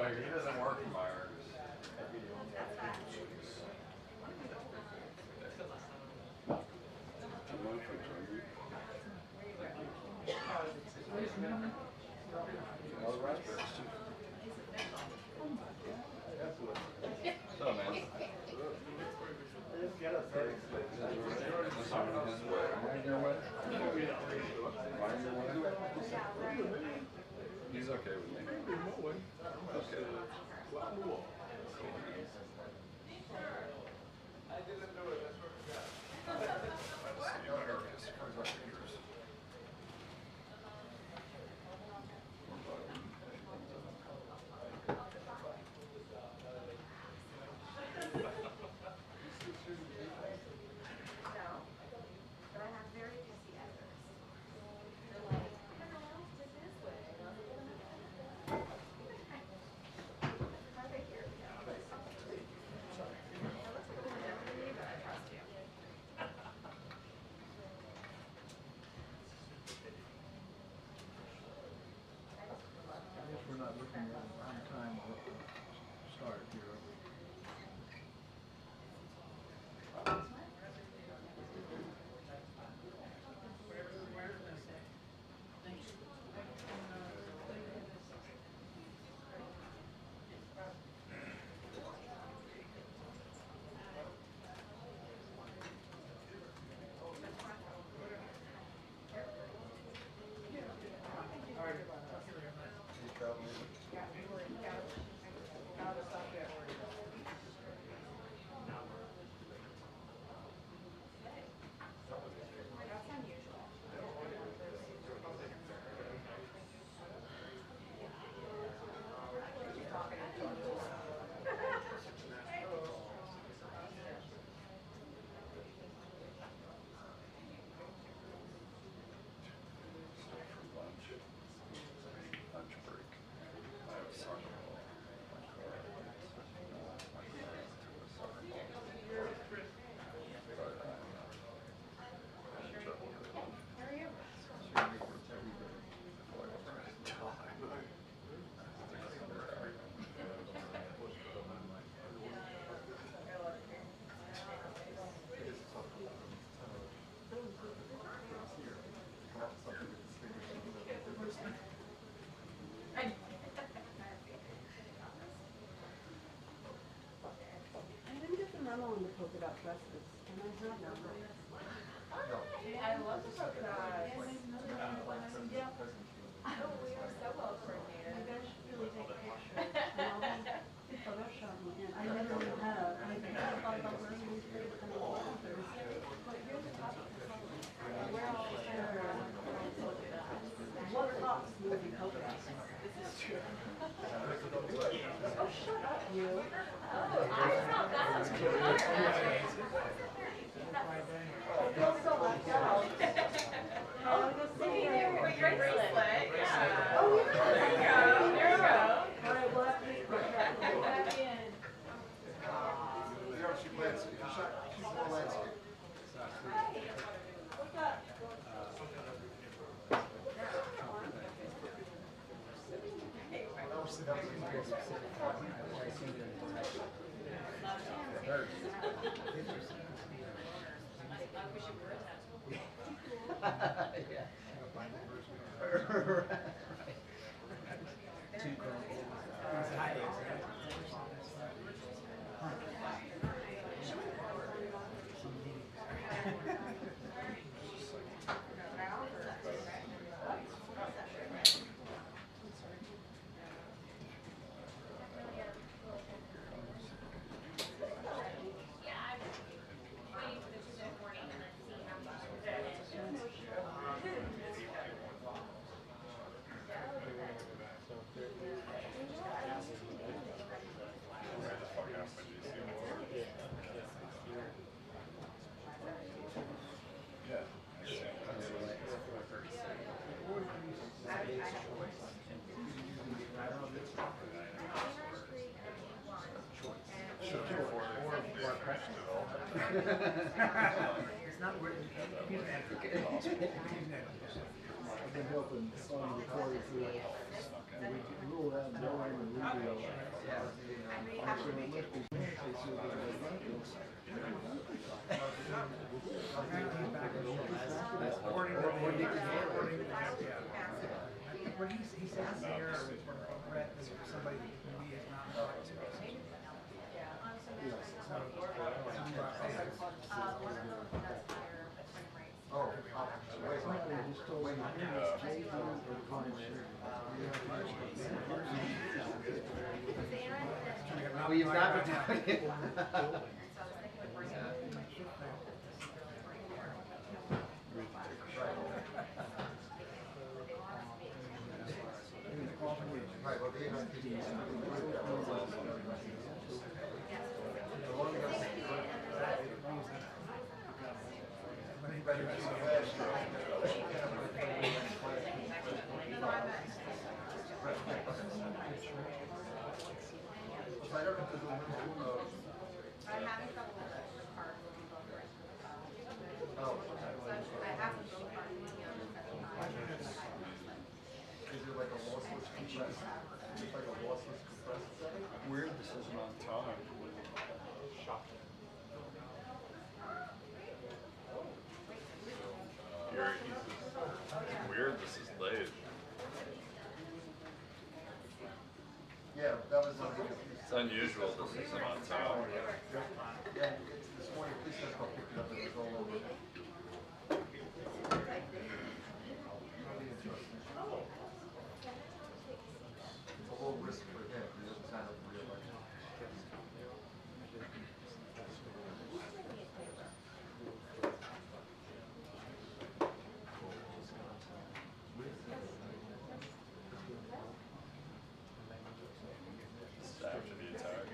He doesn't work in Mayorkas. So, man. He's okay with me. Okay. I didn't do it. That's what we got. On the polka dot dresses, and I have one. I love the polka dot. Yeah. Oh, we are so well coordinated. You guys should really take a picture. And I'll be Photoshop me in. I never really have. I thought about wearing these pretty kind of authors. But here's the topic. We're all kind of polka dots. What tops moving polka dots? This is true. Oh, shut up, you. Oh, I thought that was cute. So left out. Oh, maybe there with your bracelet. Yeah. Oh, yeah. There you go. There you go. All right, we'll have to meet back in. She's more landscape. What's up? It's not written. He's an advocate. He's an advocate. I've been helping Sonny before you through it. And we rule out Dylan and Rubio. Actually, it must be cases that are like this. According to what he says there, Brett, is somebody who he is not talked to. Oh, wait, Somebody just told me, here's Jay Jones or Conrad. well, you've not been doing it. Right, well, they're not teaching you I'm having trouble with the card when we both are. I have to go card when I'm Is it like a lossless compressed? It's like a lossless compressed setting? Weird this isn't on time. Shocking. Weird this is late. Yeah, that was on the. It's unusual this isn't on time. Yeah, this morning, police just got picked it up and it was all over. It's a whole risk for him, he doesn't sign up for re-election. It's after the attack.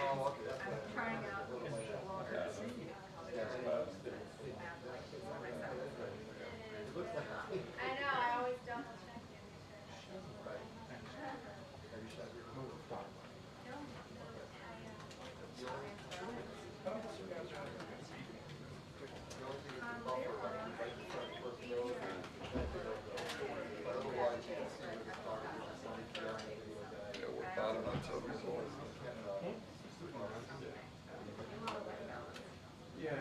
Oh, okay, that's I'm trying out the water. I know, I always double check it. Yeah, we're bottom on Toby's voice. Yeah,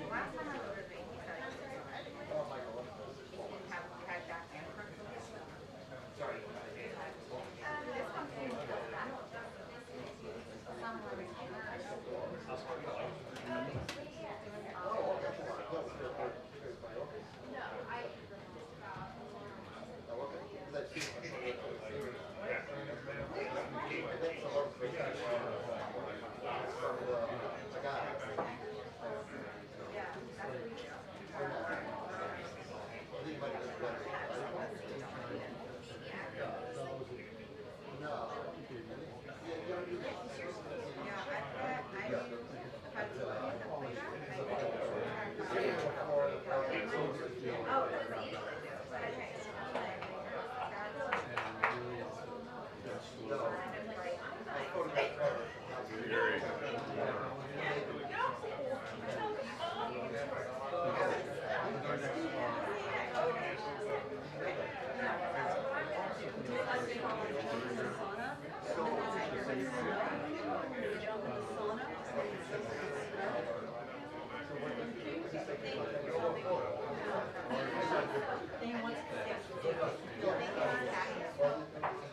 Last time I ordered it, he said it was had that and sorry. This one came with that. No, I.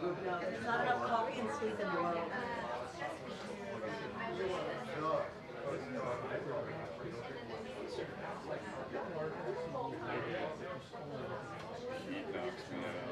There's not enough coffee and sleep in the world. Heat knocks me out.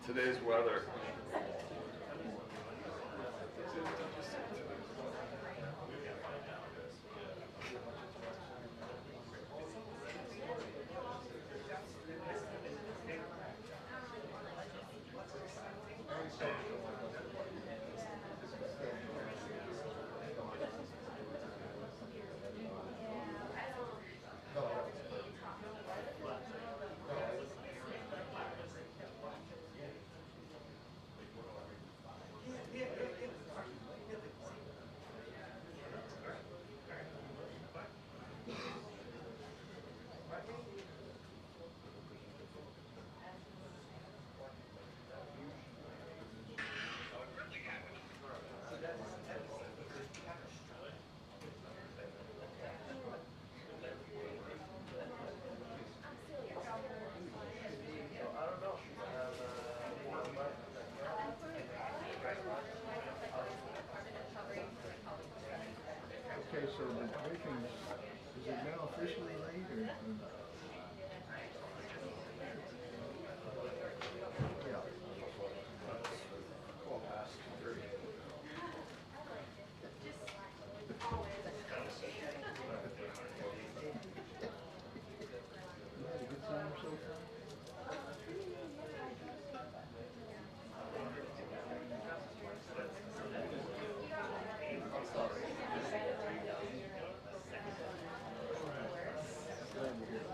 Today's weather. Briefing, is it now officially late or? Yeah. You had a good time so far? Glad to hear it.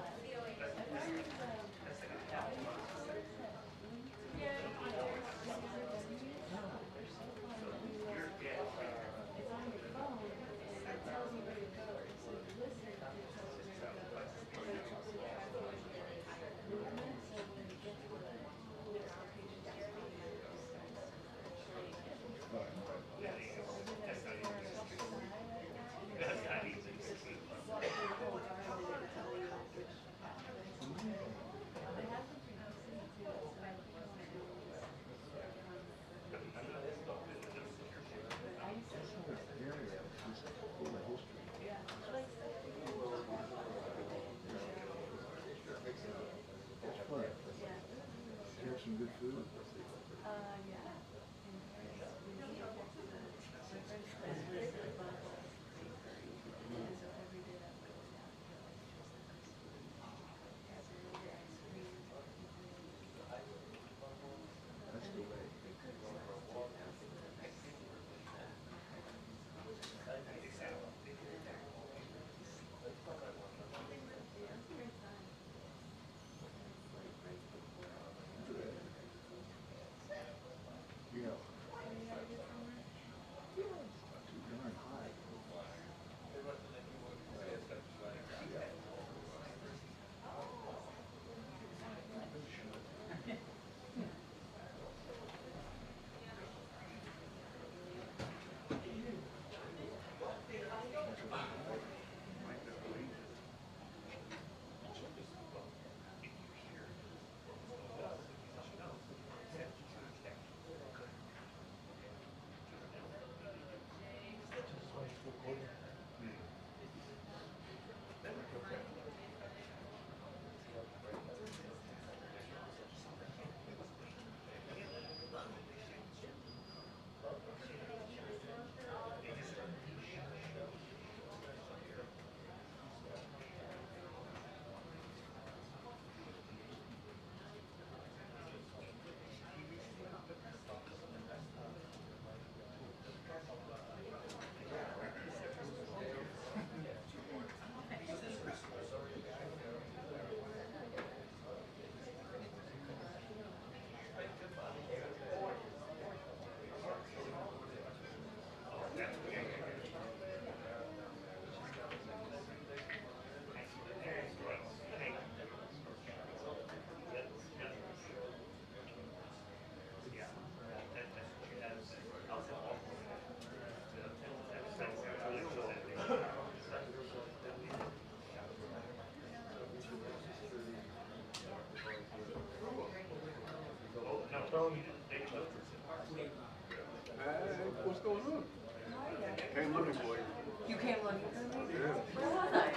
Some good food. That's the way. Yeah. Not too darn high. What's going on? Came looking for you. You came looking for me? Yeah. Where was I?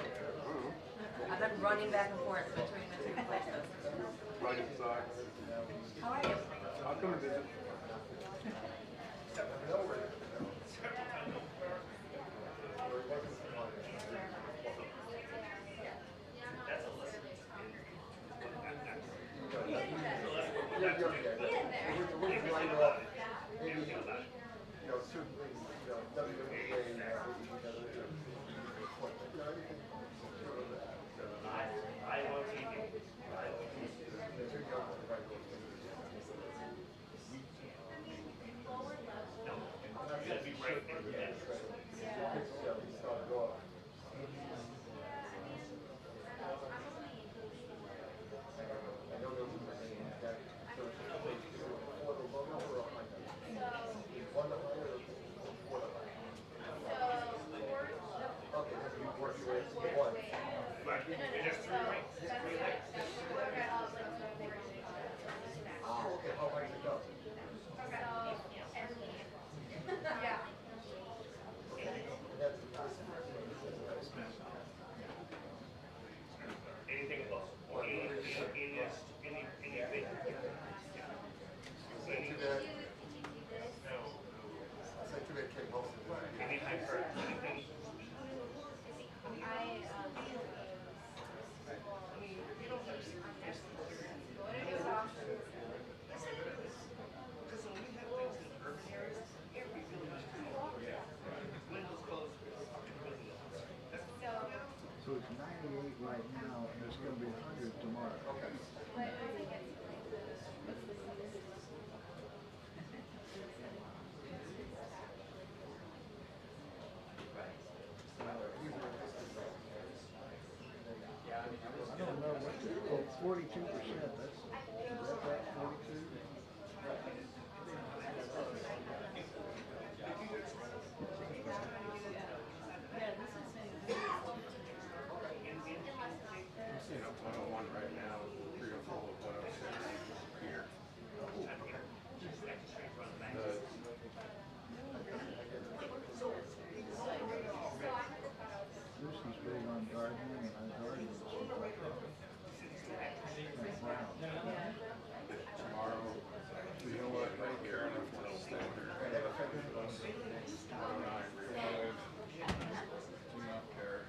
I've been running back and forth between the two places. Right inside. How are you? I'll come and visit. So, 98 right now, and there's going to be 100 tomorrow. Okay. I don't know what, oh, 42%, that's, is that 42? You know, 101 right now, 304 with 106 here. Lucy's big on gardening, and I garden and stuff like that. And brown. Tomorrow, you know what, right here, I don't know if it'll stay here. 109, real do not care.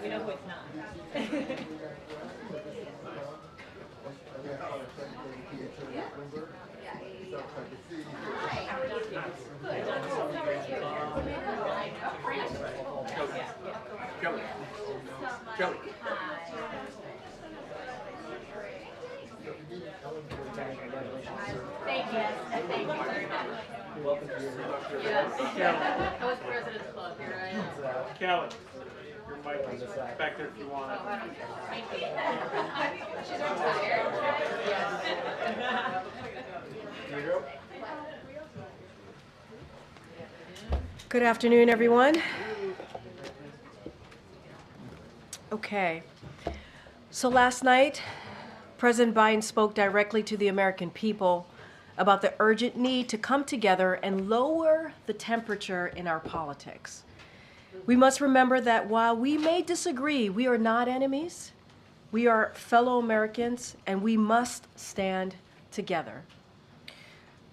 We know who it's not. Kelly. Kelly. Thank you. Thank you very much. Welcome to your Yes. I was President's Club. Here I am. Kelly, your mic is back there if you want it. Thank you. She's retired. Yes. Here you go. Good afternoon, everyone. Okay. So last night, President Biden spoke directly to the American people about the urgent need to come together and lower the temperature in our politics. We must remember that while we may disagree, we are not enemies. We are fellow Americans, and we must stand together.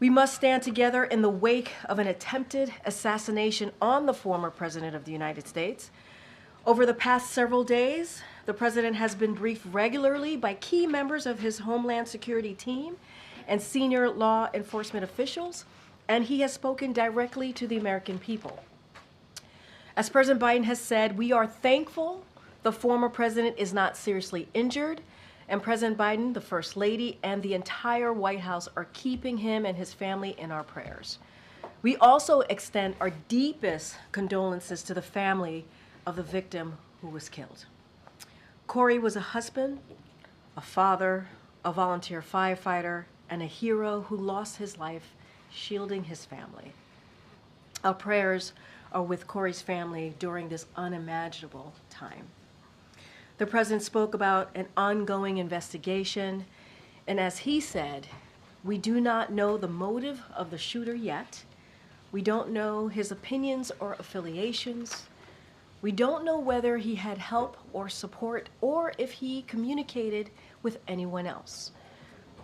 We must stand together in the wake of an attempted assassination on the former President of the United States. Over the past several days, the president has been briefed regularly by key members of his Homeland Security team and senior law enforcement officials, and he has spoken directly to the American people. As President Biden has said, we are thankful the former president is not seriously injured, and President Biden, the First Lady, and the entire White House are keeping him and his family in our prayers. We also extend our deepest condolences to the family of the victim who was killed. Corey was a husband, a father, a volunteer firefighter, and a hero who lost his life shielding his family. Our prayers are with Corey's family during this unimaginable time. The president spoke about an ongoing investigation, and as he said, we do not know the motive of the shooter yet. We don't know his opinions or affiliations. We don't know whether he had help or support or if he communicated with anyone else.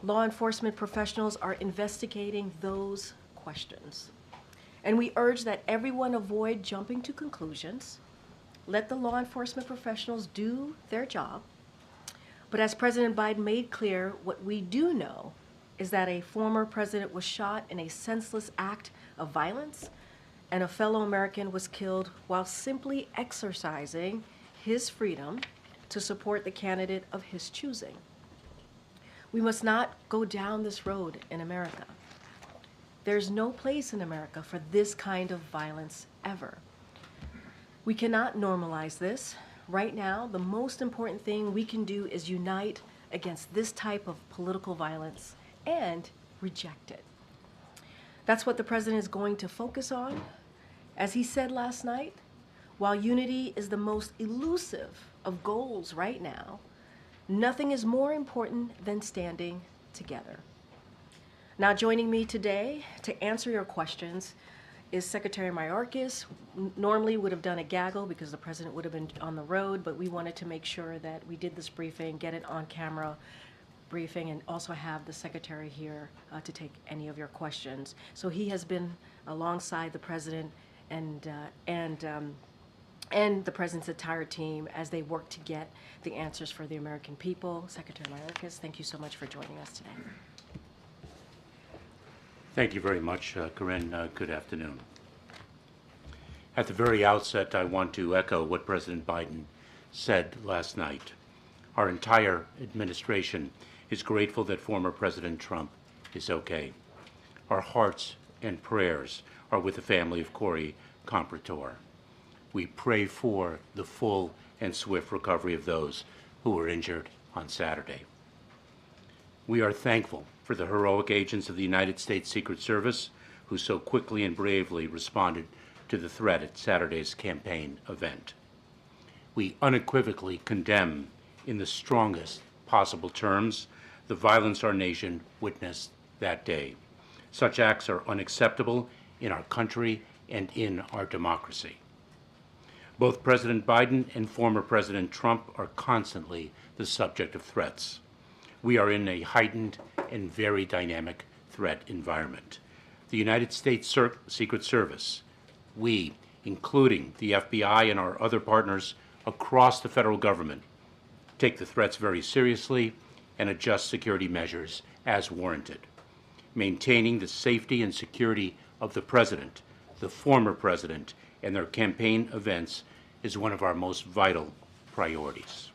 Law enforcement professionals are investigating those questions. And we urge that everyone avoid jumping to conclusions. Let the law enforcement professionals do their job. But as President Biden made clear, what we do know is that a former president was shot in a senseless act of violence, and a fellow American was killed while simply exercising his freedom to support the candidate of his choosing. We must not go down this road in America. There's no place in America for this kind of violence ever. We cannot normalize this. Right now, the most important thing we can do is unite against this type of political violence and reject it. That's what the president is going to focus on. As he said last night, while unity is the most elusive of goals right now, nothing is more important than standing together. Now, joining me today to answer your questions is Secretary Mayorkas. Normally would have done a gaggle because the president would have been on the road, but we wanted to make sure that we did this briefing, get it on camera briefing, and also have the secretary here to take any of your questions. So he has been alongside the president and the president's entire team as they work to get the answers for the American people. Secretary Mayorkas, thank you so much for joining us today. Thank you very much, Karine. Good afternoon. At the very outset, I want to echo what President Biden said last night. Our entire administration is grateful that former President Trump is okay. Our hearts and prayers are with the family of Corey Comprator. We pray for the full and swift recovery of those who were injured on Saturday. We are thankful for the heroic agents of the United States Secret Service who so quickly and bravely responded to the threat at Saturday's campaign event. We unequivocally condemn, in the strongest possible terms, the violence our nation witnessed that day. Such acts are unacceptable in our country and in our democracy. Both President Biden and former President Trump are constantly the subject of threats. We are in a heightened and very dynamic threat environment. The United States Secret Service, we, including the FBI and our other partners across the federal government, take the threats very seriously and adjust security measures as warranted. Maintaining the safety and security of the president, the former president, and their campaign events is one of our most vital priorities.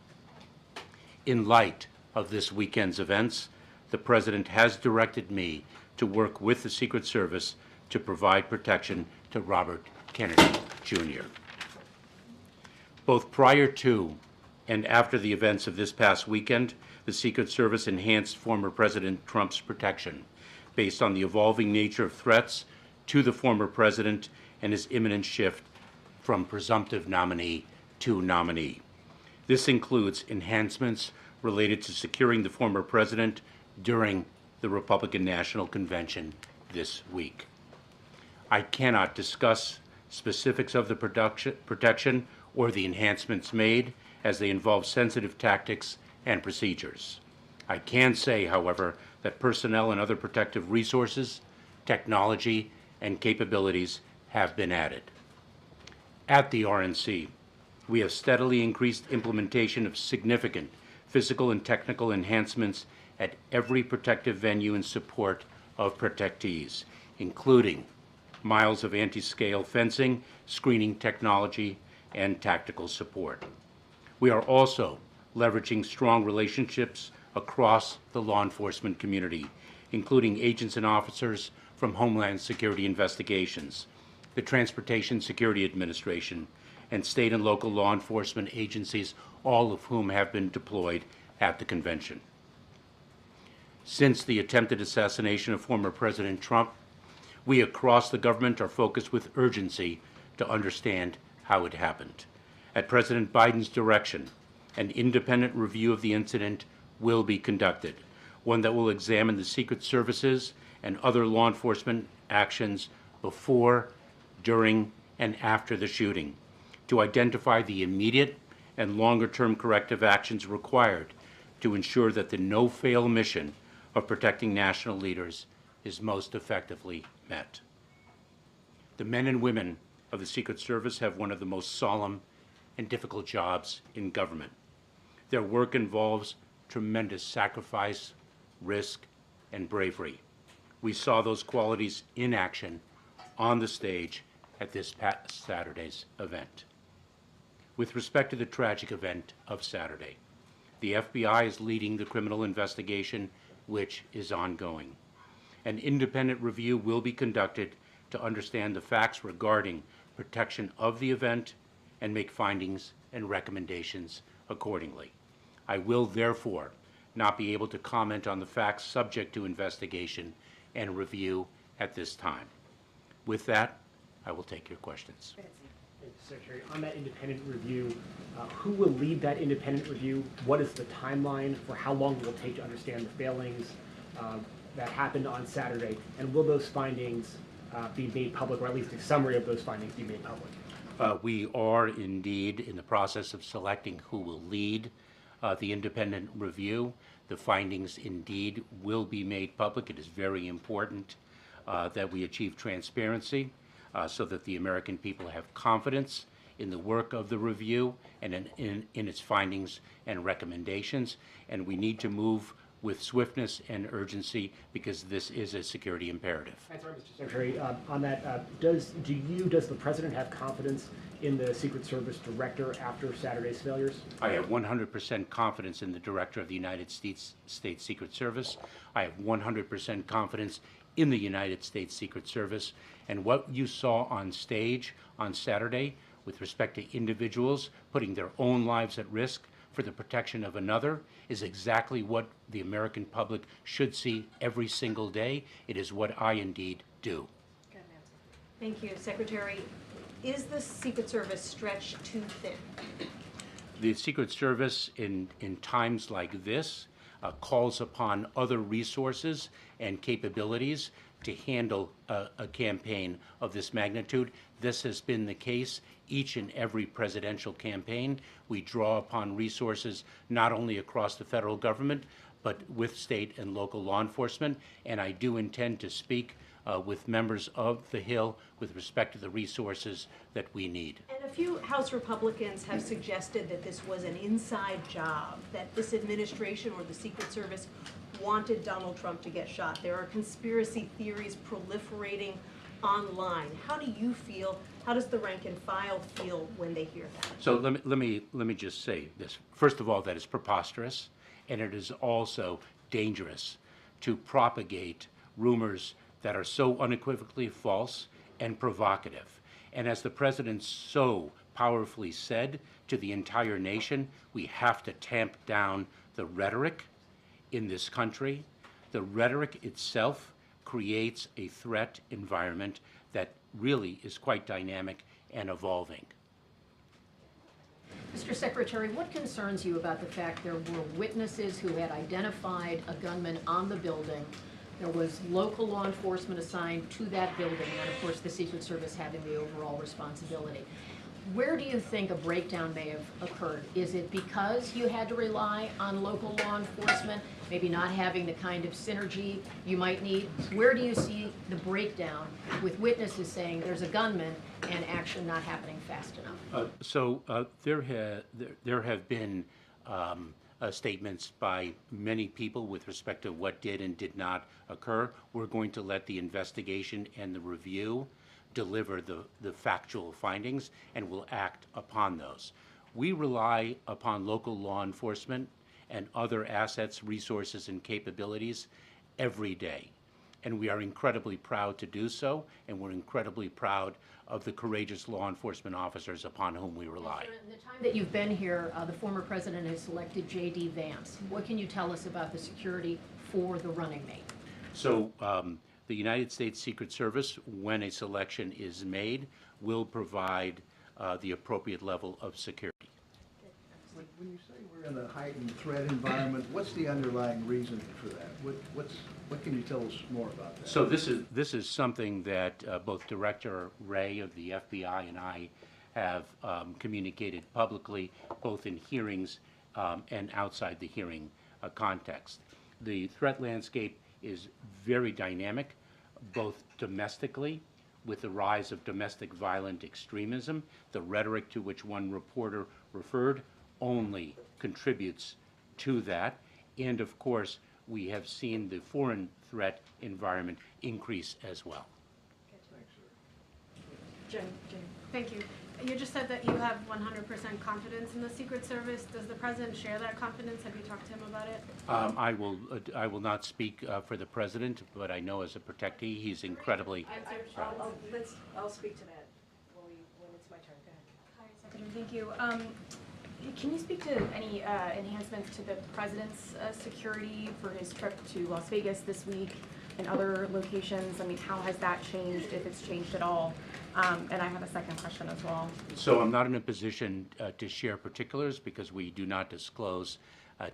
In light of this weekend's events, the president has directed me to work with the Secret Service to provide protection to Robert Kennedy Jr. Both prior to and after the events of this past weekend, the Secret Service enhanced former President Trump's protection based on the evolving nature of threats to the former president and his imminent shift from presumptive nominee to nominee. This includes enhancements related to securing the former president during the Republican National Convention this week. I cannot discuss specifics of the protection or the enhancements made as they involve sensitive tactics and procedures. I can say, however, that personnel and other protective resources, technology, and capabilities have been added. At the RNC, We have steadily increased implementation of significant physical and technical enhancements at every protective venue in support of protectees, including miles of anti-scale fencing, screening technology, and tactical support. We are also leveraging strong relationships across the law enforcement community, including agents and officers from Homeland Security Investigations, the Transportation Security Administration, and state and local law enforcement agencies, all of whom have been deployed at the convention. Since the attempted assassination of former President Trump, we across the government are focused with urgency to understand how it happened. At President Biden's direction, an independent review of the incident will be conducted, one that will examine the Secret Services and other law enforcement actions before, during, and after the shooting, to identify the immediate and longer-term corrective actions required to ensure that the no-fail mission of protecting national leaders is most effectively met. The men and women of the Secret Service have one of the most solemn and difficult jobs in government. Their work involves tremendous sacrifice, risk, and bravery. We saw those qualities in action on the stage at this past Saturday's event. With respect to the tragic event of Saturday, the FBI is leading the criminal investigation, which is ongoing. An independent review will be conducted to understand the facts regarding protection of the event and make findings and recommendations accordingly. I will therefore not be able to comment on the facts subject to investigation and review at this time. With that, I will take your questions. Secretary, on that independent review, who will lead that independent review? What is the timeline for how long it will take to understand the failings that happened on Saturday? And will those findings be made public, or at least a summary of those findings be made public? We are indeed in the process of selecting who will lead the independent review. The findings indeed will be made public. It is very important that we achieve transparency so that the American people have confidence in the work of the review and in its findings and recommendations. And we need to move with swiftness and urgency because this is a security imperative. That's right, Mr. Secretary. On that, does the President have confidence in the Secret Service director after Saturday's failures? I have 100% confidence in the director of the United States Secret Service. I have 100% confidence in the United States Secret Service. And what you saw on stage on Saturday with respect to individuals putting their own lives at risk for the protection of another is exactly what the American public should see every single day. It is what I indeed do. Thank you, Secretary. Is the Secret Service stretched too thin? The Secret Service in times like this calls upon other resources and capabilities to handle a campaign of this magnitude. This has been the case each and every presidential campaign. We draw upon resources not only across the federal government, but with state and local law enforcement. And I do intend to speak with members of the Hill with respect to the resources that we need. And a few House Republicans have suggested that this was an inside job, that this administration or the Secret Service wanted Donald Trump to get shot. There are conspiracy theories proliferating online. How do you feel? How does the rank and file feel when they hear that? So let me just say this. First of all, that is preposterous, and it is also dangerous to propagate rumors that are so unequivocally false and provocative. And as the president so powerfully said to the entire nation, we have to tamp down the rhetoric in this country. The rhetoric itself creates a threat environment that really is quite dynamic and evolving. Mr. Secretary, what concerns you about the fact there were witnesses who had identified a gunman on the building? There was local law enforcement assigned to that building, and of course the Secret Service having the overall responsibility. Where do you think a breakdown may have occurred? Is it because you had to rely on local law enforcement, maybe not having the kind of synergy you might need? Where do you see the breakdown with witnesses saying there's a gunman and action not happening fast enough? There have been statements by many people with respect to what did and did not occur. We're going to let the investigation and the review deliver the factual findings, and will act upon those. We rely upon local law enforcement and other assets, resources, and capabilities every day. And we are incredibly proud to do so, and we're incredibly proud of the courageous law enforcement officers upon whom we rely. In the time that you've been here, the former president has selected J.D. Vance. What can you tell us about the security for the running mate? So the United States Secret Service, when a selection is made, will provide the appropriate level of security. When you say we're in a heightened threat environment, what's the underlying reason for that? What can you tell us more about that? So this is something that both Director Wray of the FBI and I have communicated publicly, both in hearings and outside the hearing context. The threat landscape is very dynamic, both domestically, with the rise of domestic violent extremism. The rhetoric to which one reporter referred only contributes to that. And of course, we have seen the foreign threat environment increase as well. Jen. Thank you. You just said that you have 100% confidence in the Secret Service. Does the President share that confidence? Have you talked to him about it? I will not speak for the President, but I know as a protectee, he's incredibly... I'll speak to that when it's my turn. Go ahead. Hi, Secretary. Thank you. Can you speak to any enhancements to the President's security for his trip to Las Vegas this week and other locations? I mean, how has that changed, if it's changed at all? And I have a second question as well. So I'm not in a position to share particulars because we do not disclose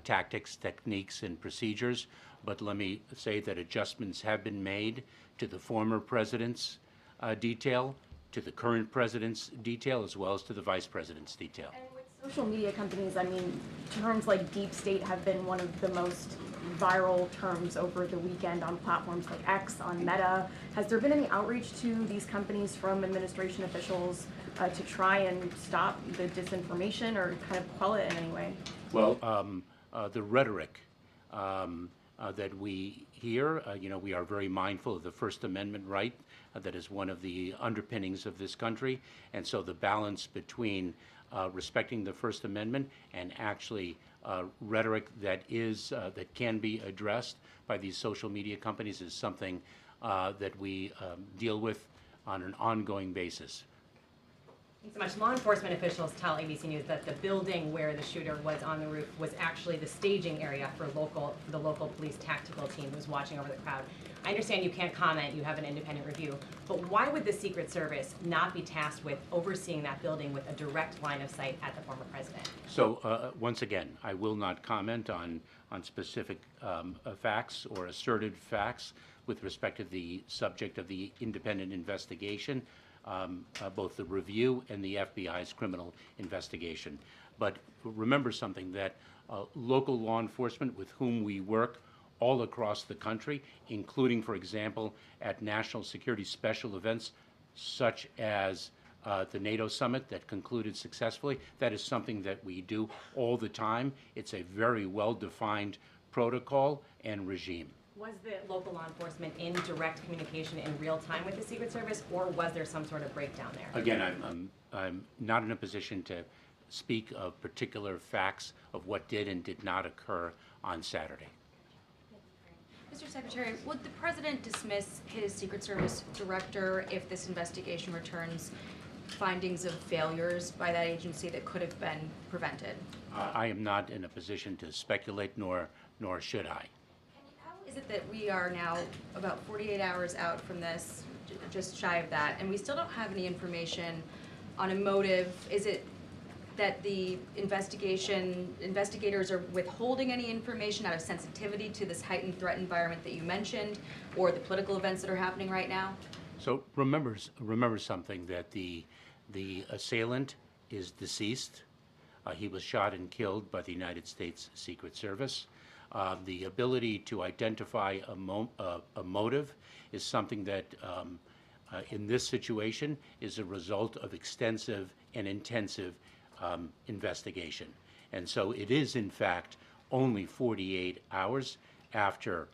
tactics, techniques, and procedures. But let me say that adjustments have been made to the former president's detail, to the current president's detail, as well as to the vice president's detail. And with social media companies, I mean, terms like deep state have been one of the most viral terms over the weekend on platforms like X, on Meta. Has there been any outreach to these companies from administration officials to try and stop the disinformation or kind of quell it in any way? Well, the rhetoric that we hear, we are very mindful of the First Amendment right that is one of the underpinnings of this country. And so the balance between respecting the First Amendment and actually rhetoric that can be addressed by these social media companies is something that we deal with on an ongoing basis. Thanks so much. Law enforcement officials tell ABC News that the building where the shooter was on the roof was actually the staging area for the local police tactical team who was watching over the crowd. I understand you can't comment, you have an independent review, but why would the Secret Service not be tasked with overseeing that building with a direct line of sight at the former president? So once again, I will not comment on specific facts or asserted facts with respect to the subject of the independent investigation. Both the review and the FBI's criminal investigation. But remember something, that local law enforcement with whom we work all across the country, including, for example, at national security special events such as the NATO summit that concluded successfully, that is something that we do all the time. It's a very well-defined protocol and regime. Was the local law enforcement in direct communication in real time with the Secret Service, or was there some sort of breakdown there? Again, I'm not in a position to speak of particular facts of what did and did not occur on Saturday. Mr. Secretary, would the President dismiss his Secret Service director if this investigation returns findings of failures by that agency that could have been prevented? I am not in a position to speculate, nor should I. Is it that we are now about 48 hours out from this, just shy of that, and we still don't have any information on a motive? Is it that the investigators are withholding any information out of sensitivity to this heightened threat environment that you mentioned, or the political events that are happening right now? So remember something, that the The assailant is deceased. He was shot and killed by the United States Secret Service. The ability to identify a motive is something that, in this situation, is a result of extensive and intensive investigation. And so it is, in fact, only 48 hours after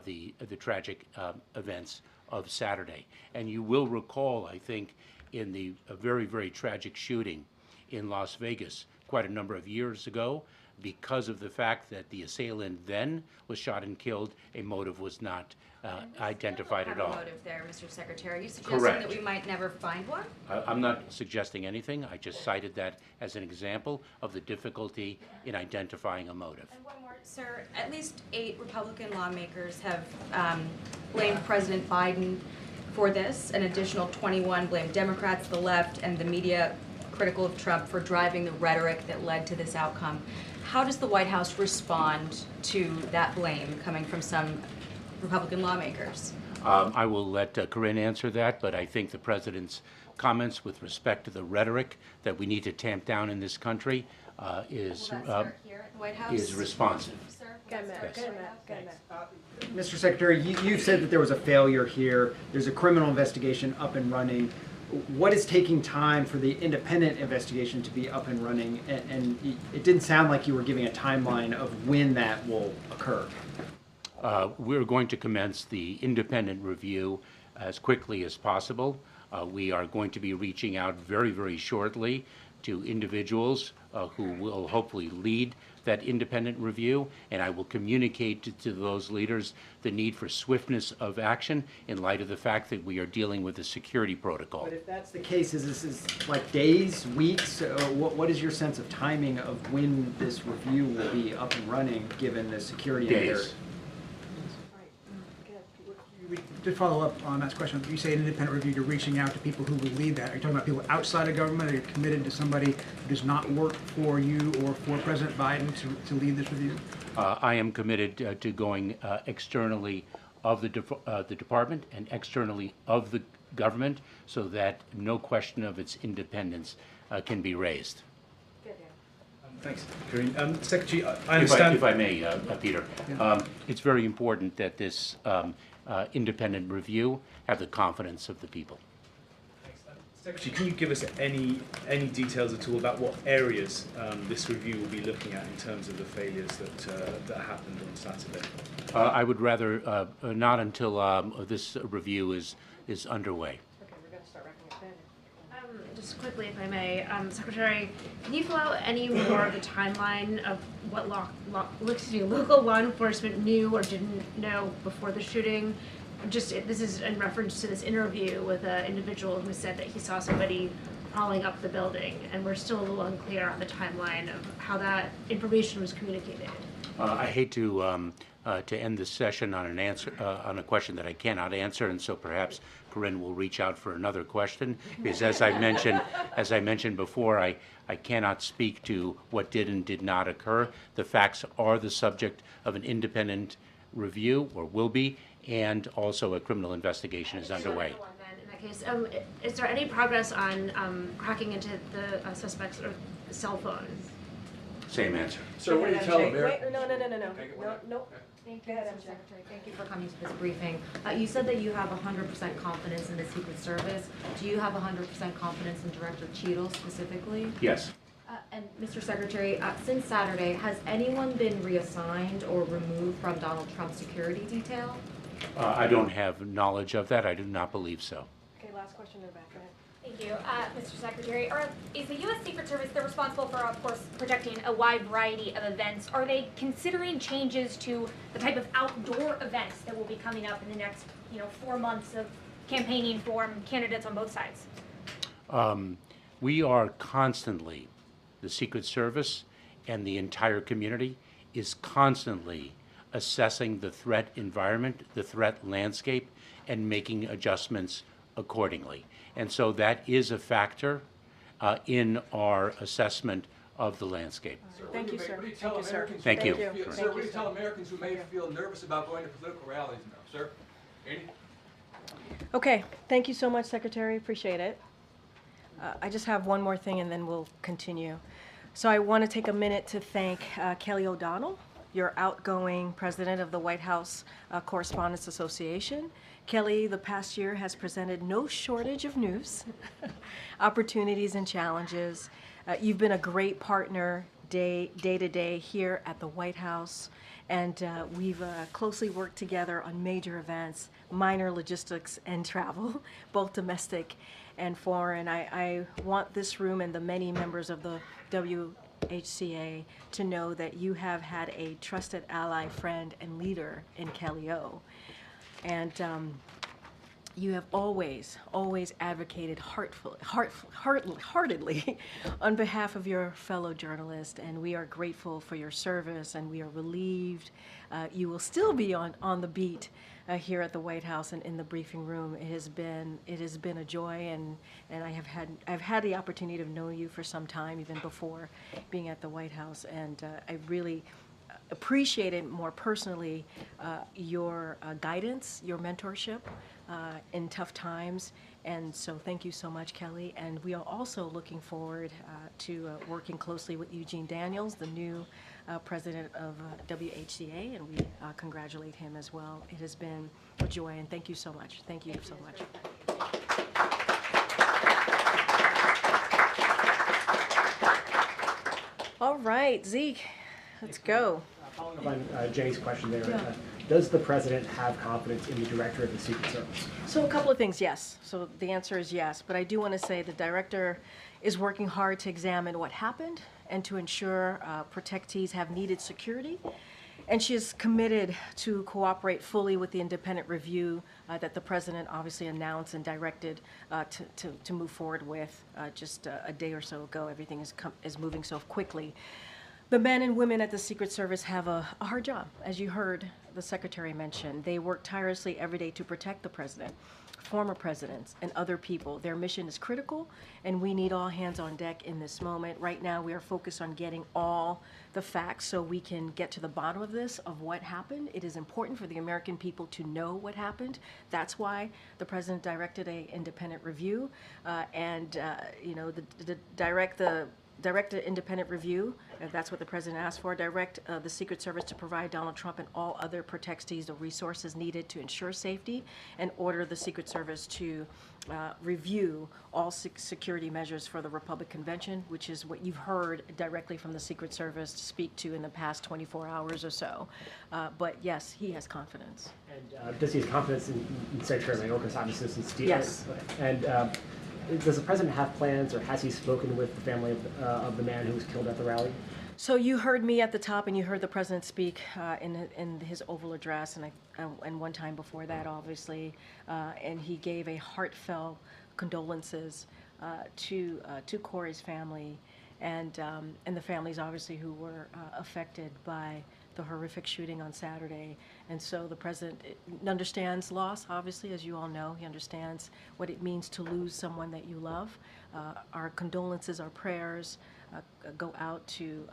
the tragic events of Saturday. And you will recall, I think, in the very, very tragic shooting in Las Vegas quite a number of years ago, because of the fact that the assailant then was shot and killed, a motive was not identified at all. Motive there, Mr. Secretary. Are you suggesting Correct. that we might never find one? I'm not suggesting anything. I just cited that as an example of the difficulty in identifying a motive. And one more, sir. At least 8 Republican lawmakers have blamed President Biden for this. An additional 21 blame Democrats, the left, and the media critical of Trump for driving the rhetoric that led to this outcome. How does the White House respond to that blame coming from some Republican lawmakers? I will let Karine answer that, but I think the president's comments with respect to the rhetoric that we need to tamp down in this country is responsive. Mr. Secretary, you've said that there was a failure here. There's a criminal investigation up and running. What is taking time for the independent investigation to be up and running? And it didn't sound like you were giving a timeline of when that will occur. We're going to commence the independent review as quickly as possible. We are going to be reaching out very, very shortly to individuals who will hopefully lead that independent review, and I will communicate to those leaders the need for swiftness of action in light of the fact that we are dealing with a security protocol. But if that's the case, is this like days, weeks? What is your sense of timing of when this review will be up and running, given the security? Days. To follow up on that question, you say an independent review, you're reaching out to people who will lead that. Are you talking about people outside of government? Are you committed to somebody who does not work for you or for President Biden to lead this review? I am committed to going externally of the department and externally of the government so that no question of its independence can be raised. Thanks, Karine. Secretary, I understand... If I may, Peter, yeah. It's very important that this independent review have the confidence of the people. Secretary, can you give us any details at all about what areas this review will be looking at in terms of the failures that happened on Saturday? I would rather not until this review is underway. Okay, we're going to start wrapping up then. Just quickly, if I may, Secretary, can you fill out any more of the timeline of what local law enforcement knew or didn't know before the shooting? This is in reference to this interview with an individual who said that he saw somebody crawling up the building, and we're still a little unclear on the timeline of how that information was communicated. I hate to end this session on an answer on a question that I cannot answer, and so perhaps Karine will reach out for another question. Because as I mentioned before, I cannot speak to what did and did not occur. The facts are the subject of an independent review, or will be, and also a criminal investigation is underway. In that case, is there any progress on hacking into the suspect's cell phone? Same answer. So what do you tell Americans? No. Thank you, Mr. Secretary. Thank you for coming to this briefing. You said that you have 100% confidence in the Secret Service. Do you have 100% confidence in Director Cheadle specifically? Yes. And Mr. Secretary, since Saturday, has anyone been reassigned or removed from Donald Trump's security detail? I don't have knowledge of that. I do not believe so. Okay, last question in the back. Go ahead. Thank you, Mr. Secretary. Is the U.S. Secret Service, they're responsible for, of course, protecting a wide variety of events. Are they considering changes to the type of outdoor events that will be coming up in the next, 4 months of campaigning for candidates on both sides? We are constantly, the Secret Service and the entire community is constantly assessing the threat environment, the threat landscape, and making adjustments accordingly. And so that is a factor in our assessment of the landscape. Thank you, sir. What do you tell Americans? Thank you. Sir, what do you tell Americans who may feel nervous about going to political rallies now, sir? Any? Okay, thank you so much, Secretary. Appreciate it. I just have one more thing and then we'll continue. So I want to take a minute to thank Kelly O'Donnell, your outgoing president of the White House Correspondents Association. Kelly, the past year has presented no shortage of news, opportunities and challenges. You've been a great partner day to day here at the White House, and we've closely worked together on major events, minor logistics and travel, both domestic and foreign. I want this room and the many members of the WHCA to know that you have had a trusted ally, friend, and leader in Kelly O. And you have always advocated heartedly on behalf of your fellow journalists, and we are grateful for your service, and we are relieved you will still be on the beat here at the White House and in the briefing room. It has been a joy, and I've had the opportunity to know you for some time, even before being at the White House, and I really appreciated more personally your guidance, your mentorship in tough times. And so thank you so much, Kelly. And we are also looking forward to working closely with Eugene Daniels, the new president of WHCA, and we congratulate him as well. It has been a joy, and thank you so much. Thank you so much. All right, Zeke, let's go. Following up on Jenny's question there, does the president have confidence in the director of the Secret Service? So a couple of things, yes. So the answer is yes, but I do want to say the director is working hard to examine what happened and to ensure protectees have needed security. And she is committed to cooperate fully with the independent review that the president obviously announced and directed to move forward with just a day or so ago. Everything is moving so quickly. The men and women at the Secret Service have a hard job. As you heard the Secretary mention, they work tirelessly every day to protect the president, former presidents, and other people. Their mission is critical, and we need all hands on deck in this moment. Right now, we are focused on getting all the facts so we can get to the bottom of this, of what happened. It is important for the American people to know what happened. That's why the president directed an independent review, direct an independent review, if that's what the president asked for, direct the Secret Service to provide Donald Trump and all other protectees the resources needed to ensure safety, and order the Secret Service to review all security measures for the Republic Convention, which is what you've heard directly from the Secret Service speak to in the past 24 hours or so. But yes, he has confidence. And does he have confidence in Secretary Mayorkas, obviously, since Steve? Yes. And does the president have plans, or has he spoken with the family of the man who was killed at the rally? So you heard me at the top, and you heard the president speak in his Oval Address, and one time before that, obviously, and he gave a heartfelt condolences to Corey's family, and the families obviously who were affected by the horrific shooting on Saturday. And so the president understands loss, obviously, as you all know. He understands what it means to lose someone that you love. Our condolences, our prayers go out to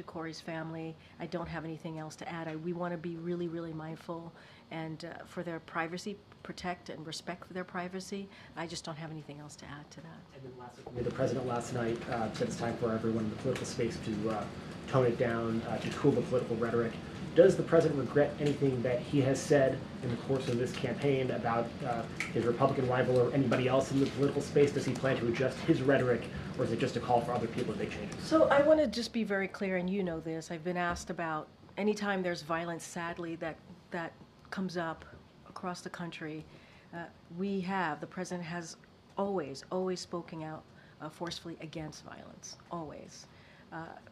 Corey's family. I don't have anything else to add. We want to be really, really mindful and for their privacy, protect and respect their privacy. I just don't have anything else to add to that. And then lastly, the president last night said it's time for everyone in the political space to tone it down, to cool the political rhetoric. Does the president regret anything that he has said in the course of this campaign about his Republican rival or anybody else in the political space? Does he plan to adjust his rhetoric, or is it just a call for other people to make changes? So I want to just be very clear, and you know this. I've been asked about anytime there's violence, sadly, that comes up across the country. The president has always spoken out forcefully against violence, always.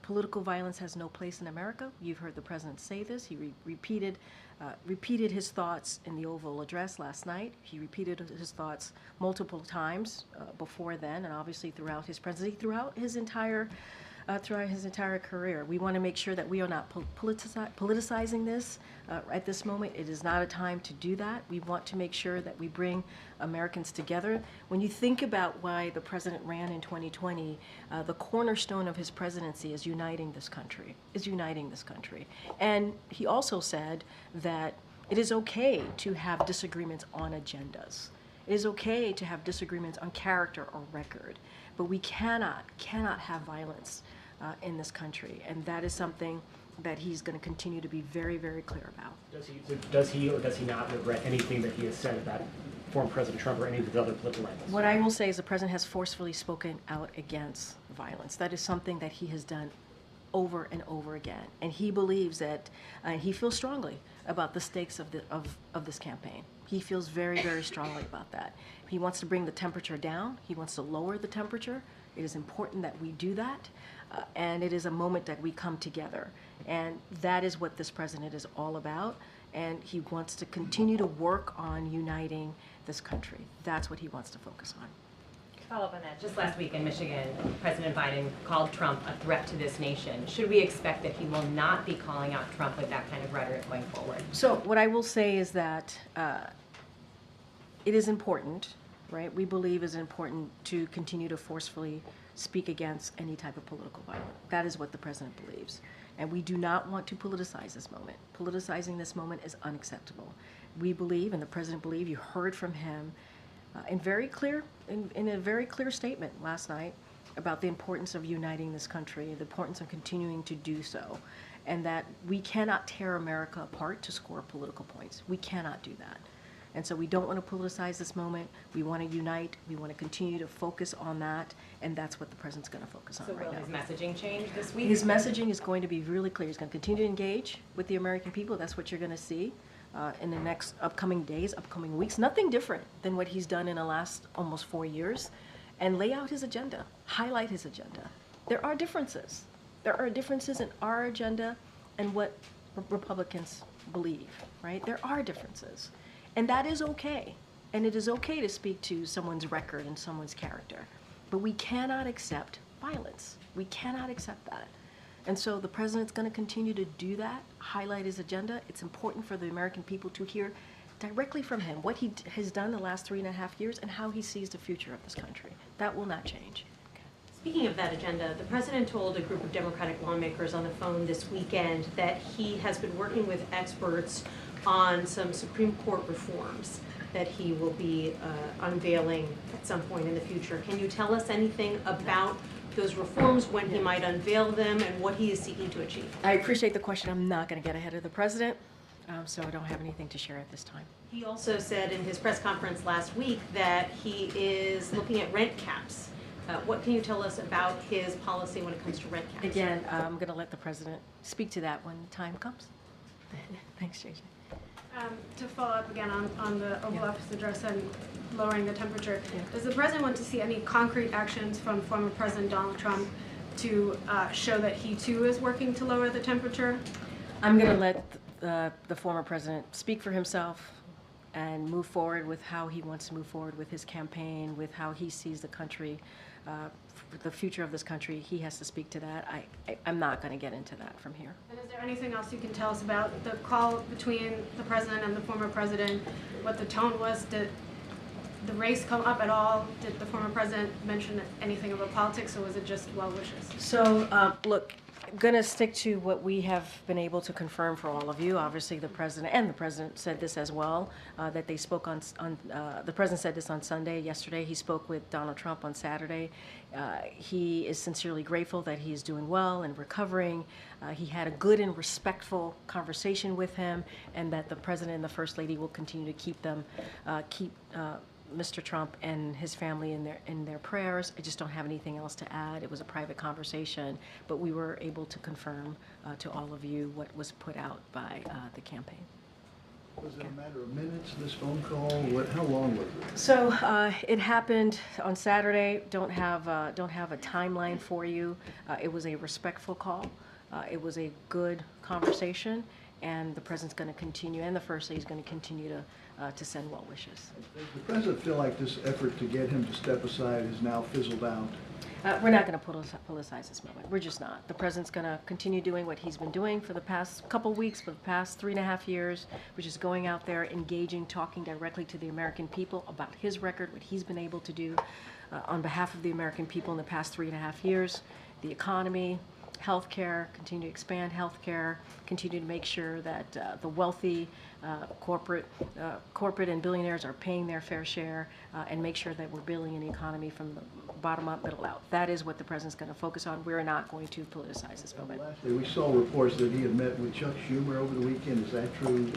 Political violence has no place in America. You've heard the president say this. He repeated his thoughts in the Oval Address last night. He repeated his thoughts multiple times before then, and obviously throughout his presidency, throughout his entire career. We want to make sure that we are not politicizing this at this moment. It is not a time to do that. We want to make sure that we bring Americans together. When you think about why the president ran in 2020, the cornerstone of his presidency is uniting this country. And he also said that it is okay to have disagreements on agendas. It is okay to have disagreements on character or record. But we cannot have violence in this country, and that is something that he's going to continue to be very, very clear about. Does he or does he not regret anything that he has said about former President Trump or any of his other political rivals? What I will say is the president has forcefully spoken out against violence. That is something that he has done over and over again, and he believes that he feels strongly about the stakes of this campaign. He feels very, very strongly about that. He wants to bring the temperature down. He wants to lower the temperature. It is important that we do that, and it is a moment that we come together, and that is what this president is all about, and he wants to continue to work on uniting this country. That's what he wants to focus on. Follow up on that. Just last week in Michigan, President Biden called Trump a threat to this nation. Should we expect that he will not be calling out Trump with that kind of rhetoric going forward? So what I will say is that it is important, right? We believe it is important to continue to forcefully speak against any type of political violence. That is what the president believes. And we do not want to politicize this moment. Politicizing this moment is unacceptable. We believe, and the president believes, you heard from him in a very clear statement last night about the importance of uniting this country, the importance of continuing to do so, and that we cannot tear America apart to score political points. We cannot do that. And so we don't want to politicize this moment. We want to unite. We want to continue to focus on that, and that's what the president's going to focus on right now. So will his messaging change this week? His messaging is going to be really clear. He's going to continue to engage with the American people. That's what you're going to see in the next upcoming days, upcoming weeks. Nothing different than what he's done in the last almost 4 years. And lay out his agenda, highlight his agenda. There are differences. There are differences in our agenda and what Republicans believe, right? There are differences. And that is okay. And it is okay to speak to someone's record and someone's character. But we cannot accept violence. We cannot accept that. And so the president's going to continue to do that, highlight his agenda. It's important for the American people to hear directly from him what he has done the last 3.5 years and how he sees the future of this country. That will not change. Speaking of that agenda, the president told a group of Democratic lawmakers on the phone this weekend that he has been working with experts on some Supreme Court reforms that he will be unveiling at some point in the future. Can you tell us anything about those reforms, when he might unveil them, and what he is seeking to achieve? I appreciate the question. I'm not going to get ahead of the president, so I don't have anything to share at this time. He also said in his press conference last week that he is looking at rent caps. What can you tell us about his policy when it comes to rent caps? Again, I'm going to let the president speak to that when time comes. Thanks, JJ. To follow up again on the Oval Office address and lowering the temperature, does the president want to see any concrete actions from former President Donald Trump to show that he too is working to lower the temperature? I'm going to let the former president speak for himself and move forward with how he wants to move forward with his campaign, with how he sees the country, the future of this country. He has to speak to that. I'm not going to get into that from here. And is there anything else you can tell us about the call between the president and the former president, what the tone was? Did the race come up at all? Did the former president mention anything about politics, or was it just well wishes? So, look, I'm going to stick to what we have been able to confirm for all of you. Obviously, the president said this as well, that they spoke on the president said this on Sunday. Yesterday, he spoke with Donald Trump on Saturday. He is sincerely grateful that he is doing well and recovering. He had a good and respectful conversation with him, and that the president and the first lady will continue to keep Mr. Trump and his family in their prayers. I just don't have anything else to add. It was a private conversation, but we were able to confirm to all of you what was put out by the campaign. Was it a matter of minutes, this phone call? How long was it? So it happened on Saturday. Don't have a timeline for you. It was a respectful call. It was a good conversation, and the president's going to continue, and the first lady's going to continue to send well wishes. Does the president feel like this effort to get him to step aside has now fizzled out? We're not going to politicize this moment. We're just not. The president's going to continue doing what he's been doing for the past couple weeks, for the past 3.5 years, which is going out there, engaging, talking directly to the American people about his record, what he's been able to do on behalf of the American people in the past 3.5 years, the economy, healthcare, continue to expand healthcare, continue to make sure that the wealthy corporate and billionaires are paying their fair share, and make sure that we're building an economy from the bottom up, middle out. That is what the president's going to focus on. We're not going to politicize this moment. Lastly, we saw reports that he had met with Chuck Schumer over the weekend. Is that true?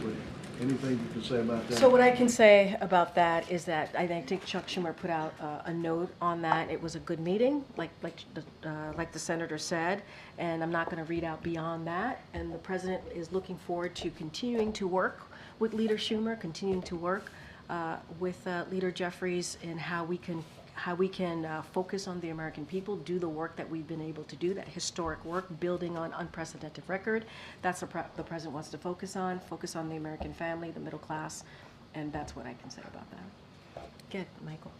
Anything you can say about that? So what I can say about that is that I think Chuck Schumer put out a note on that. It was a good meeting, like the senator said, and I'm not going to read out beyond that. And the president is looking forward to continuing to work with Leader Schumer, continuing to work with Leader Jeffries in how we can focus on the American people, do the work that we've been able to do, that historic work, building on unprecedented record. That's the president wants to focus on the American family, the middle class, and that's what I can say about that. Good, Michael.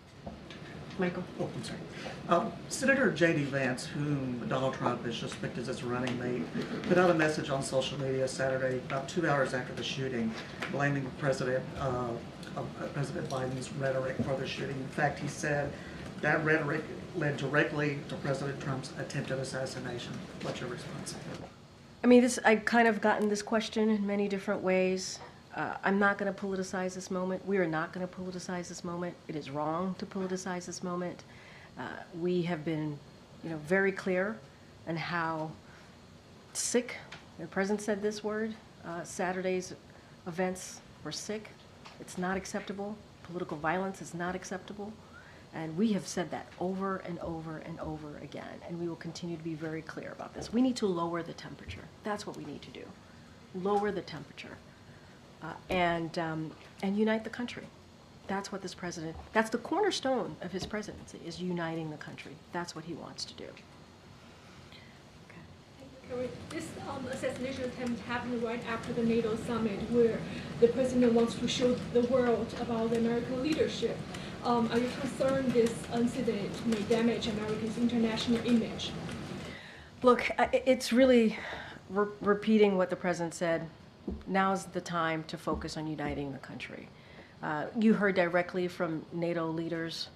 Michael? Oh, I'm sorry. Senator J.D. Vance, whom Donald Trump has just picked as his running mate, put out a message on social media Saturday, about 2 hours after the shooting, blaming President Biden's rhetoric for the shooting. In fact, he said that rhetoric led directly to President Trump's attempted assassination. What's your response? I mean, I've kind of gotten this question in many different ways. I'm not going to politicize this moment. We are not going to politicize this moment. It is wrong to politicize this moment. We have been, very clear on how sick, the president said this word, Saturday's events were sick. It's not acceptable. Political violence is not acceptable. And we have said that over and over and over again. And we will continue to be very clear about this. We need to lower the temperature. That's what we need to do. Lower the temperature. And unite the country. That's what this president, that's the cornerstone of his presidency, is uniting the country. That's what he wants to do. This assassination attempt happened right after the NATO summit, where the president wants to show the world about the American leadership. Are you concerned this incident may damage America's international image? Look, it's really repeating what the president said. Now's the time to focus on uniting the country. You heard directly from NATO leaders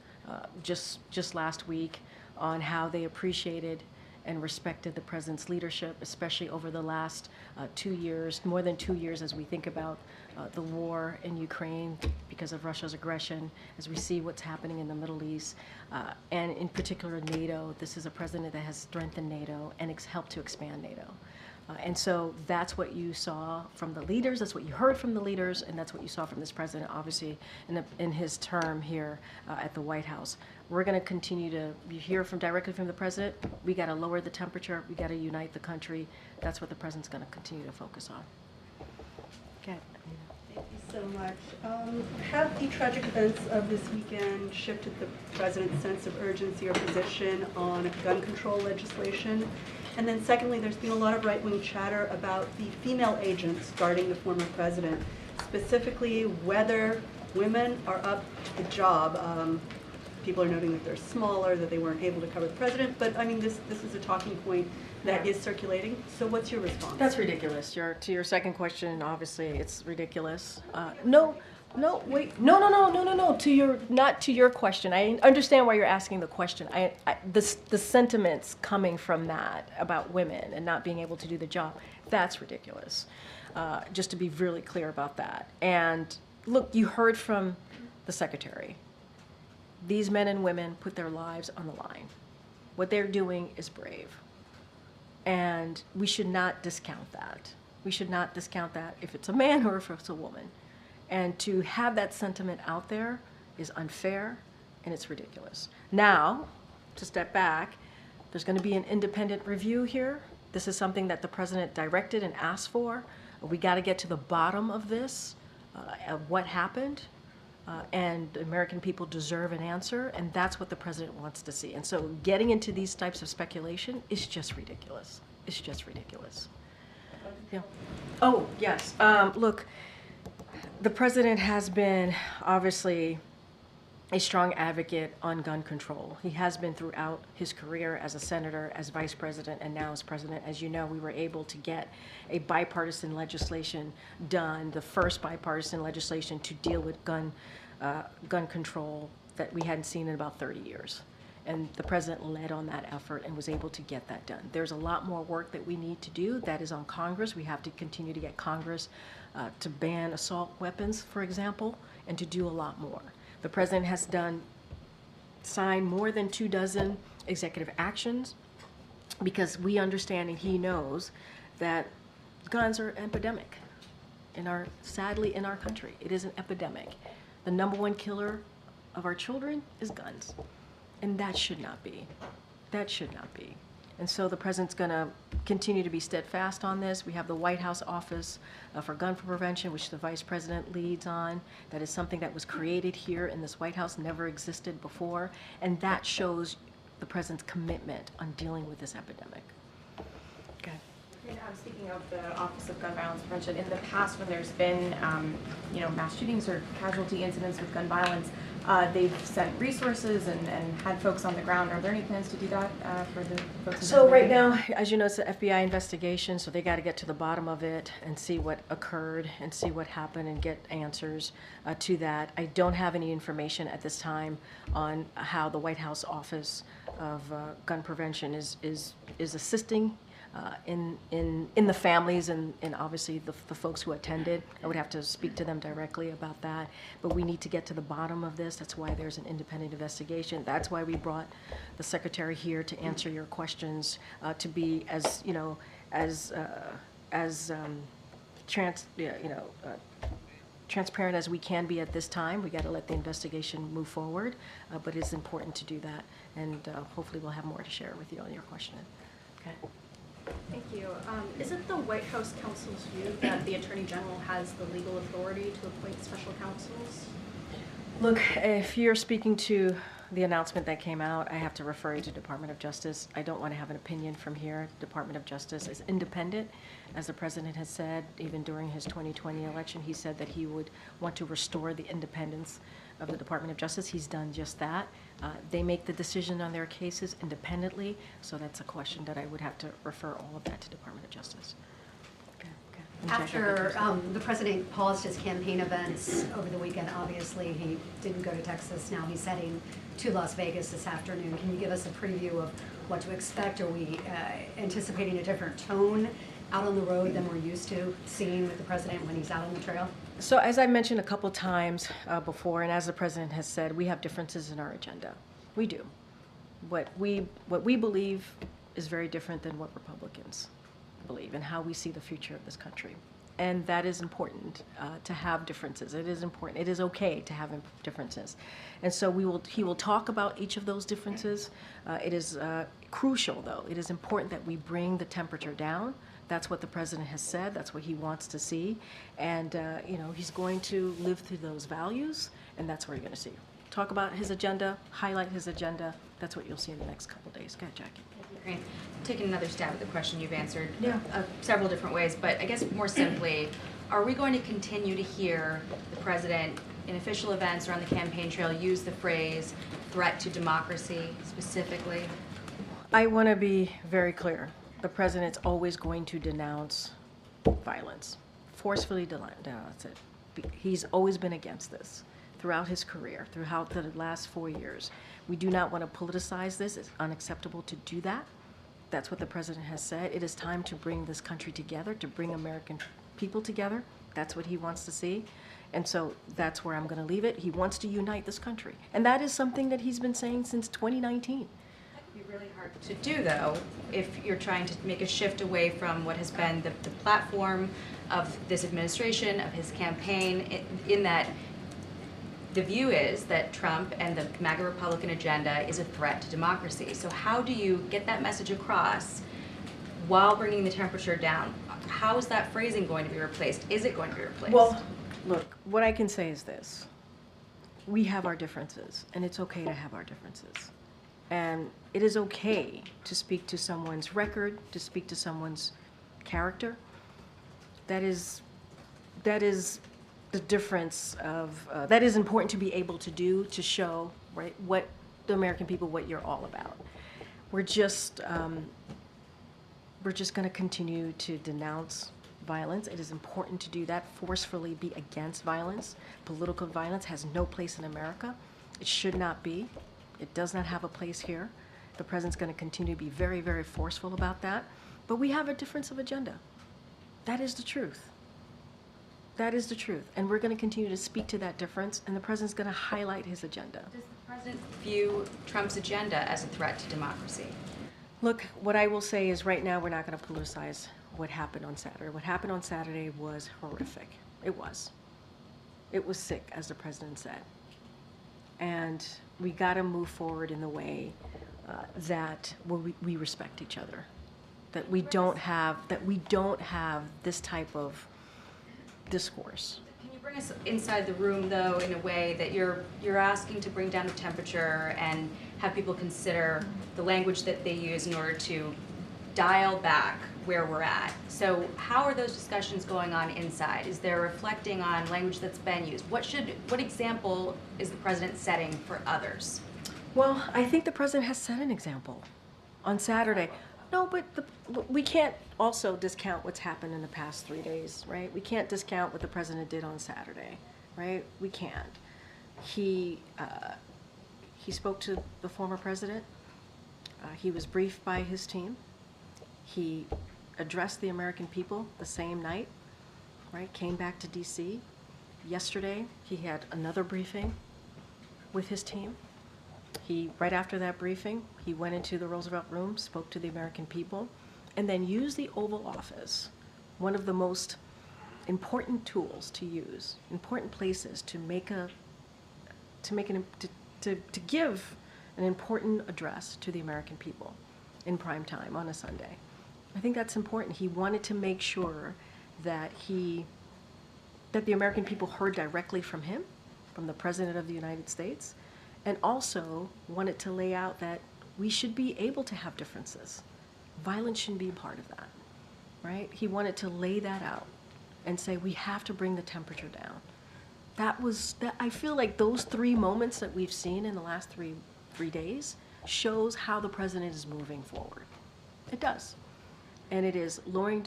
just last week on how they appreciated and respected the president's leadership, especially over the last 2 years, more than 2 years, as we think about the war in Ukraine because of Russia's aggression, as we see what's happening in the Middle East, and in particular NATO. This is a president that has strengthened NATO and helped to expand NATO. And so that's what you saw from the leaders, that's what you heard from the leaders, and that's what you saw from this president, obviously, in his term here at the White House. We're going to continue to hear directly from the president. We got to lower the temperature. We got to unite the country. That's what the president's going to continue to focus on. Okay. Thank you so much. Have the tragic events of this weekend shifted the president's sense of urgency or position on gun control legislation? And then secondly, there's been a lot of right-wing chatter about the female agents guarding the former president, specifically whether women are up to the job. People are noting that they're smaller, that they weren't able to cover the president, but I mean, this is a talking point that is circulating. So what's your response? That's ridiculous. To your second question, obviously, it's ridiculous. Not to your question. I understand why you're asking the question. The sentiments coming from that about women and not being able to do the job, that's ridiculous. Just to be really clear about that. And look, you heard from the secretary. These men and women put their lives on the line. What they're doing is brave. And we should not discount that. We should not discount that if it's a man or if it's a woman. And to have that sentiment out there is unfair and it's ridiculous. Now, to step back, there's going to be an independent review here. This is something that the president directed and asked for. We got to get to the bottom of this, of what happened. And American people deserve an answer, and that's what the president wants to see. And so getting into these types of speculation is just ridiculous. It's just ridiculous. Yeah. Oh, yes. Look, the president has been obviously a strong advocate on gun control. He has been throughout his career as a senator, as vice president, and now as president. As you know, we were able to get a bipartisan legislation done, the first bipartisan legislation to deal with gun control that we hadn't seen in about 30 years. And the president led on that effort and was able to get that done. There's a lot more work that we need to do. That is on Congress. We have to continue to get Congress to ban assault weapons, for example, and to do a lot more. The president has signed more than 24 executive actions because we understand and he knows that guns are an epidemic sadly in our country. It is an epidemic. The #1 killer of our children is guns. And that should not be. That should not be. And so the president's going to continue to be steadfast on this. We have the White House Office for Gun Prevention, which the vice president leads on. That is something that was created here in this White House, never existed before. And that shows the president's commitment on dealing with this epidemic. Okay. And speaking of the Office of Gun Violence Prevention, in the past when there's been mass shootings or casualty incidents with gun violence, they've sent resources and had folks on the ground. Are there any plans to do that for the folks? So right now, as you know, it's an FBI investigation, so they got to get to the bottom of it and see what occurred and see what happened and get answers to that. I don't have any information at this time on how the White House Office of Gun Prevention is assisting in the families and obviously the folks who attended. I would have to speak to them directly about that. But we need to get to the bottom of this. That's why there's an independent investigation. That's why we brought the secretary here to answer your questions, to be as transparent as we can be at this time. We got to let the investigation move forward, but it's important to do that. And hopefully we'll have more to share with you on your question. Okay. Thank you. Is it the White House counsel's view that the Attorney General has the legal authority to appoint special counsels? Look, if you're speaking to the announcement that came out, I have to refer you to Department of Justice. I don't want to have an opinion from here. Department of Justice is independent. As the president has said, even during his 2020 election, he said that he would want to restore the independence of the Department of Justice. He's done just that. They make the decision on their cases independently, so that's a question that I would have to refer all of that to Department of Justice. After the president paused his campaign events over the weekend, obviously he didn't go to Texas. Now he's heading to Las Vegas this afternoon. Can you give us a preview of what to expect? Are we anticipating a different tone out on the road than we're used to seeing with the president when he's out on the trail? So as I mentioned a couple times before, and as the president has said, we have differences in our agenda. We do. What we believe is very different than what Republicans believe and how we see the future of this country. And that is important to have differences. It is important. It is okay to have differences. And so he will talk about each of those differences. It is crucial, though. It is important that we bring the temperature down. That's what the president has said. That's what he wants to see. And, he's going to live through those values, and that's what you're going to see. Talk about his agenda, highlight his agenda. That's what you'll see in the next couple of days. Go ahead, Jackie. Karine, taking another stab at the question you've answered Yeah. Several different ways, but I guess more simply, are we going to continue to hear the president in official events or on the campaign trail use the phrase threat to democracy specifically? I want to be very clear. The president's always going to denounce violence, forcefully denounce it. He's always been against this throughout his career, throughout the last 4 years. We do not want to politicize this. It's unacceptable to do that. That's what the president has said. It is time to bring this country together, to bring American people together. That's what he wants to see. And so that's where I'm going to leave it. He wants to unite this country. And that is something that he's been saying since 2019. It'd be really hard to do, though, if you're trying to make a shift away from what has been the platform of this administration, of his campaign, in that the view is that Trump and the MAGA Republican agenda is a threat to democracy. So how do you get that message across while bringing the temperature down? How is that phrasing going to be replaced? Is it going to be replaced? Well, look, what I can say is this. We have our differences, and it's okay to have our differences. And it is okay to speak to someone's record, to speak to someone's character. That is the difference of, that is important to be able to do, to show, right, what the American people, what you're all about. We're just going to continue to denounce violence. It is important to do that, forcefully be against violence. Political violence has no place in America. It should not be. It does not have a place here. The president's going to continue to be very, very forceful about that. But we have a difference of agenda. That is the truth. That is the truth. And we're going to continue to speak to that difference, and the president's going to highlight his agenda. Does the president view Trump's agenda as a threat to democracy? Look, what I will say is right now we're not going to politicize what happened on Saturday. What happened on Saturday was horrific. It was. It was sick, as the president said. And we got to move forward in the way that we respect each other. That we don't have this type of discourse. Can you bring us inside the room, though, in a way that you're asking to bring down the temperature and have people consider the language that they use in order to dial back where we're at? So how are those discussions going on inside? Is there reflecting on language that's been used? What example is the president setting for others? Well, I think the president has set an example on Saturday. No, but we can't also discount what's happened in the past 3 days, right? We can't discount what the president did on Saturday, right? We can't. He spoke to the former president. He was briefed by his team. He addressed the American people the same night, right? Came back to D.C. Yesterday, he had another briefing with his team. Right after that briefing, he went into the Roosevelt Room, spoke to the American people, and then used the Oval Office, one of the most important tools to use, important places to give an important address to the American people in prime time on a Sunday. I think that's important. He wanted to make sure that the American people heard directly from him, from the President of the United States, and also wanted to lay out that we should be able to have differences. Violence shouldn't be a part of that, right? He wanted to lay that out and say we have to bring the temperature down. I feel like those 3 moments that we've seen in the last three days shows how the president is moving forward. It does. And it is lowering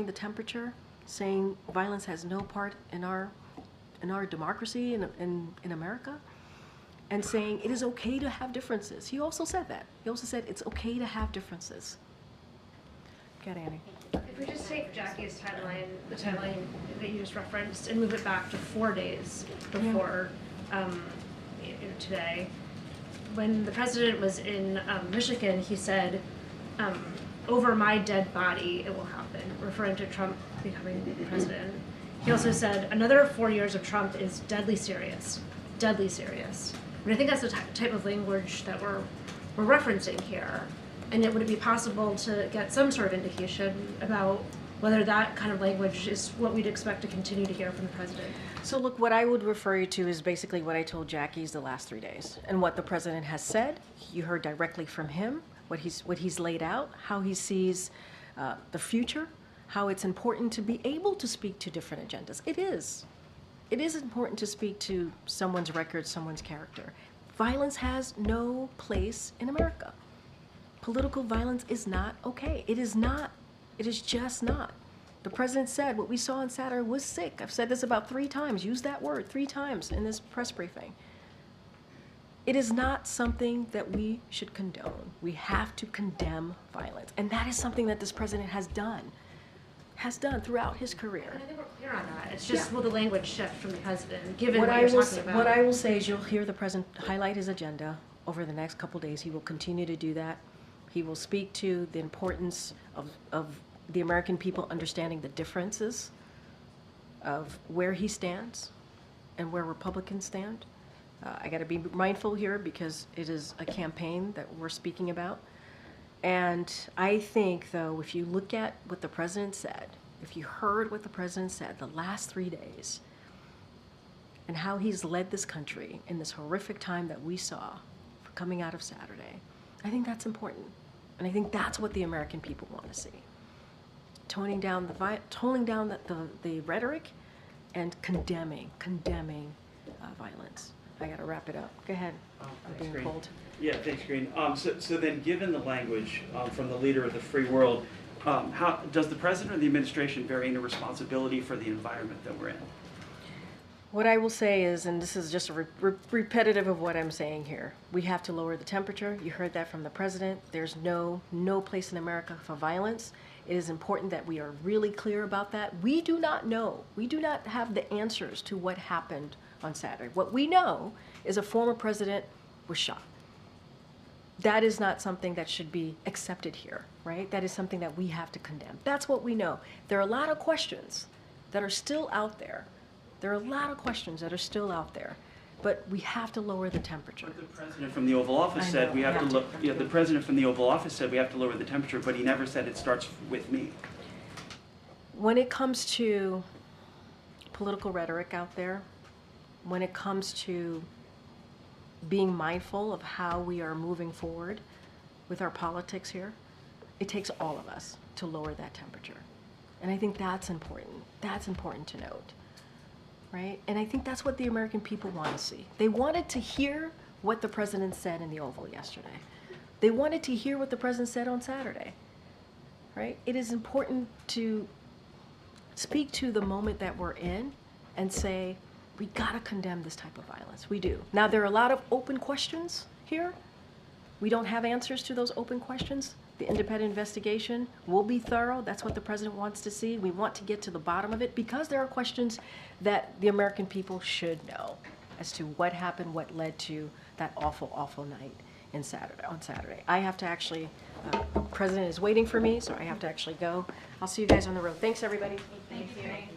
the temperature, saying violence has no part in our democracy in America, and saying it is okay to have differences. He also said that. He also said it's okay to have differences. Go ahead, Annie. If we just take Jackie's timeline, the timeline that you just referenced, and move it back to 4 days before today, when the president was in Michigan, he said, over my dead body, it will happen, referring to Trump becoming president. He also said, another 4 years of Trump is deadly serious, deadly serious. And I think that's the type of language that we're referencing here. And would it be possible to get some sort of indication about whether that kind of language is what we'd expect to continue to hear from the president? So look, what I would refer you to is basically what I told Jackie's the last 3 days. And what the president has said, you heard directly from him, what he's laid out, how he sees the future, how it's important to be able to speak to different agendas. It is. It is important to speak to someone's record, someone's character. Violence has no place in America. Political violence is not okay. It is not. It is just not. The president said what we saw on Saturday was sick. I've said this about 3 times, used that word 3 times in this press briefing. It is not something that we should condone. We have to condemn violence. And that is something that this president has done throughout his career. And I think we're clear on that. It's just will the language shift from the president, given what you're talking about? What I will say is you'll hear the president highlight his agenda over the next couple days. He will continue to do that. He will speak to the importance of the American people understanding the differences of where he stands and where Republicans stand. I got to be mindful here because it is a campaign that we're speaking about. And I think, though, if you look at what the president said, if you heard what the president said the last 3 days, and how he's led this country in this horrific time that we saw coming out of Saturday, I think that's important. And I think that's what the American people want to see. Toning down the rhetoric and condemning violence. I got to wrap it up. Go ahead. I'm being Karine. pulled. Yeah, thanks, Karine. So then, given the language from the leader of the free world, how does the president or the administration bear any responsibility for the environment that we're in? What I will say is, and this is just repetitive of what I'm saying here, we have to lower the temperature. You heard that from the president. There's no place in America for violence. It is important that we are really clear about that. We do not know. We do not have the answers to what happened on Saturday. What we know is a former president was shot. That is not something that should be accepted here, right? That is something that we have to condemn. That's what we know. There are a lot of questions that are still out there. There are a lot of questions that are still out there, but we have to lower the temperature. But the president from the Oval Office said we have to look. Yeah, the president from the Oval Office said we have to lower the temperature, but he never said it starts with me. When it comes to political rhetoric out there, when it comes to being mindful of how we are moving forward with our politics here, it takes all of us to lower that temperature. And I think that's important. That's important to note. Right? And I think that's what the American people want to see. They wanted to hear what the president said in the Oval yesterday. They wanted to hear what the president said on Saturday. Right? It is important to speak to the moment that we're in and say, we gotta condemn this type of violence. We do. Now, there are a lot of open questions here. We don't have answers to those open questions. The independent investigation will be thorough. That's what the president wants to see. We want to get to the bottom of it because there are questions that the American people should know as to what happened, what led to that awful, awful night on Saturday. I have to actually, the president is waiting for me, so I have to actually go. I'll see you guys on the road. Thanks, everybody. Thank you.